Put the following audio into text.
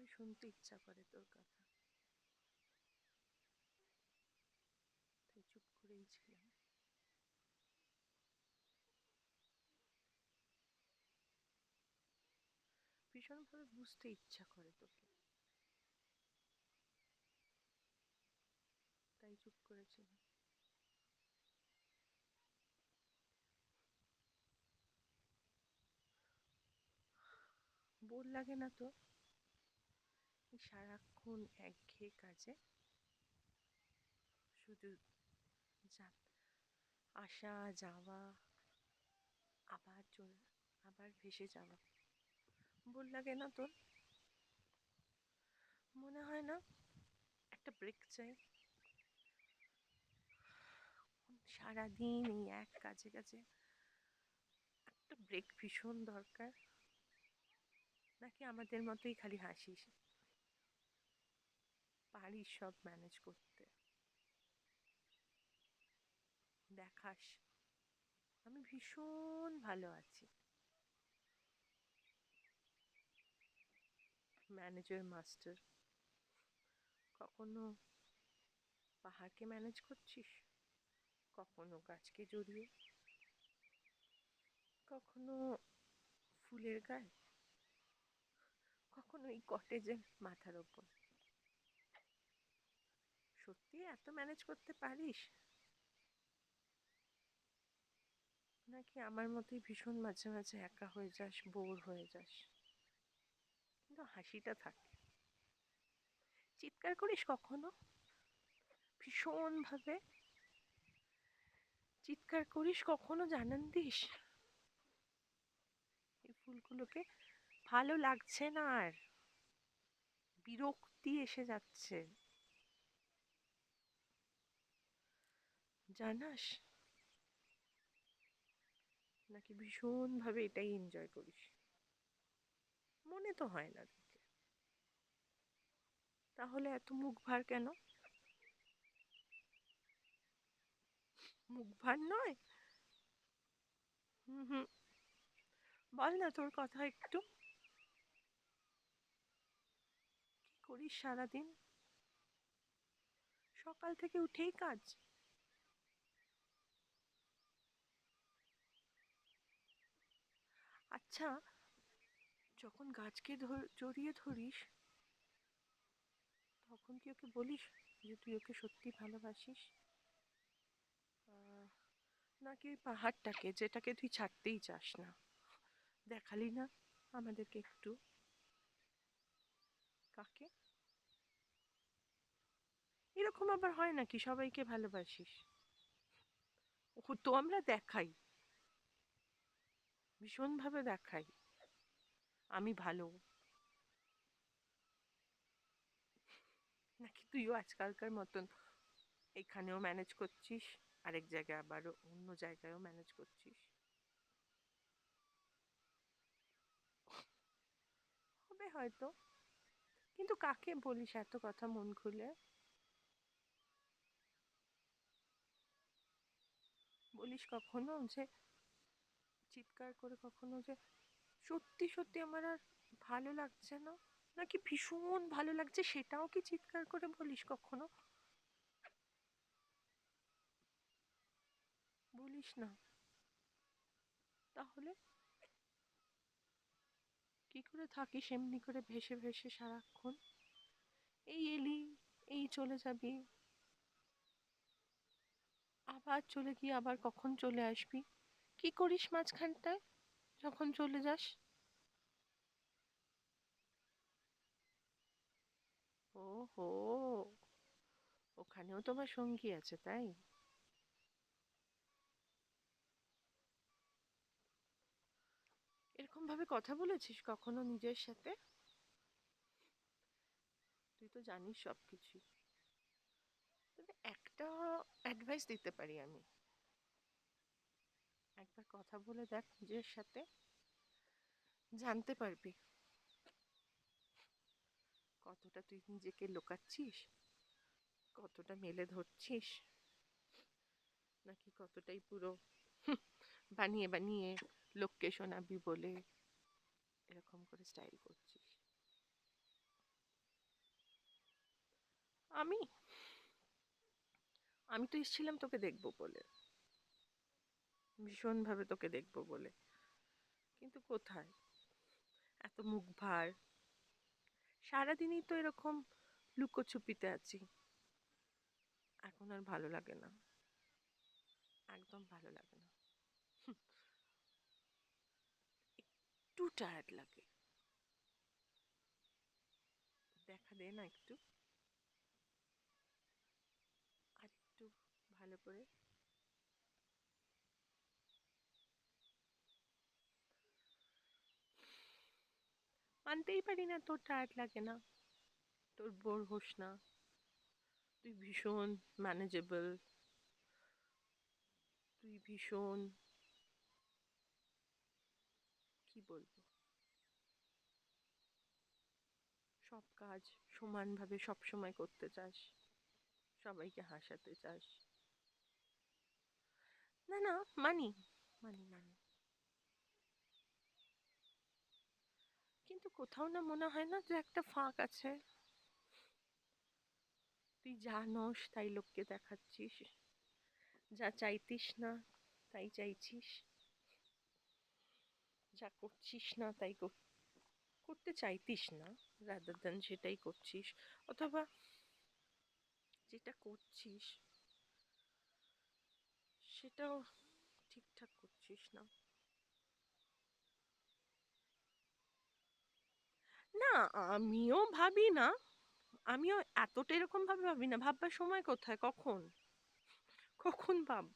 আমার শুনতে ইচ্ছা করে তোর কথা, তাই চুপ করেই ছিলাম। ভীষণভাবে বুঝতে ইচ্ছা করে তোকে, তাই চুপ করেছিলাম। বোর লাগে না তো এই সারাক্ষণ একঘেয়ে কাজে? শুধু আসা যাওয়া, আবার চলে, আবার ভেসে যাওয়া। বোর লাগে না তোর? মনে হয় না একটা ব্রেক চাই? সারাদিন এই এক কাজে কাজে একটা ব্রেক ভীষণ দরকার। নাকি আমাদের মতোই খালি হাসিস, পারিস সব ম্যানেজ করতে, দেখাস আমি ভীষণ ভালো আছি। ম্যানেজার মাস্টার, কখনো পাহাড়কে ম্যানেজ করছিস, কখনো গাছকে জড়িয়ে, কখনো ফুলের গায়ে, কখনো এই কটেজের মাথার ওপর। সত্যি এত ম্যানেজ করতে পারিস? নাকি আমার মতোই ভীষণ মাঝে মাঝে একা হয়ে যাস, বোর হয়ে যাস? কিন্তু হাসিটা থাকে। চিৎকার করিস কখনো ভীষণ ভাবে? চিৎকার করিস কখনো জানান দিস এই ফুলগুলোকে ভালো লাগছে না আর, বিরক্তি এসে যাচ্ছে, জানাস? নাকি ভীষণ ভাবে এটাই এনজয় করিস? মনে তো হয় না তোকে, তাহলে এত মুখ ভার কেন? মুখ ভার নয়। হুম হুম, বল না তোর কথা একটু। কি করিস সারাদিন? সকাল থেকে উঠেই কাজ? আচ্ছা, যখন গাছকে জড়িয়ে ধরিস, তখন কি ওকে বলিস যে তুই ওকে সত্যি ভালোবাসিস? আহ, নাকি ওই পাহাড়টাকে যেটাকে তুই ছাড়তেই চাস না, দেখালি না আমাদেরকে একটু? কাকে? এরকম আবার হয় নাকি সবাইকে ভালোবাসিস? ও তো আমরা দেখাই, ভীষণভাবে দেখাই আমি ভালো। নাকি তুইও আজকালকার মতন এখানেও ম্যানেজ করছিস, আরেক জায়গায় আবারও অন্য জায়গায়ও ম্যানেজ করছিস? হবে হয়তো, কিন্তু কাকে বলিস এত কথা মন খুলে? বলিস কখনো যে, চিৎকার করে কখনো যে সত্যি সত্যি আমার আর ভালো লাগছে না, নাকি ভীষণ ভালো লাগছে সেটাও কি চিৎকার করে বলিস কখনো? বলিস না। তাহলে কি করে থাকিস এমনি করে ভেসে ভেসে সারাক্ষণ? এই এলি, এই চলে যাবি, আবার চলে গিয়ে আবার কখন চলে আসবি? কি করিস মাঝখানটায় যখন চলে যাস? ও হো, ওখানেও তোমার সঙ্গী আছে তাই? এরকম ভাবে কথা বলেছিস কখনো নিজের সাথে? তুই তো জানিস সবকিছু। তবে একটা অ্যাডভাইস দিতে পারি আমি, একবার কথা বলে দেখ নিজের সাথে, জানতে পারবি কতটা তুই নিজেকে লোকাচ্ছিস, কতটা মেলে ধরছিস, নাকি কতটাই পুরো বানিয়ে বানিয়ে লোককে শোনাবি বলে এরকম করে স্টাইল করছিস। আমি আমি তো এসেছিলাম তোকে দেখবো বলে, ভীষণভাবে তোকে দেখবো বলে, কিন্তু কোথায়, এত মুখ ভার, সারাদিনই তো এরকম লুকোচুপিতে আছি। এখন আর ভালো লাগে না, একদম ভালো লাগে না। একটু টায়ার্ড লাগে, দেখা দে না একটু, আর একটু ভালো করে। মানতেই পারি না তোর টায়ার্ড লাগে না, তোর বোর হোস না, তুই ভীষণ ম্যানেজেবল, তুই ভীষণ, কি বলবো, সব কাজ সমানভাবে সব সময় করতে চাস, সবাইকে হাসাতে চাস। না না, মানি, মানি মানি, কিন্তু কোথাও না মনে হয় না যে একটা ফাঁক আছে? তুই যা নস তাই লোককে দেখাচ্ছিস, যা চাইতিস না তাই চাইছিস, যা করছিস না তাই করতে চাইতিস না, রাদার দ্যান সেটাই করছিস, অথবা যেটা করছিস সেটাও ঠিকঠাক করছিস না। না, আমিও ভাবি না, আমিও এতটা এরকম ভাবে ভাবি না, ভাববার সময় কোথায়, কখন কখন ভাব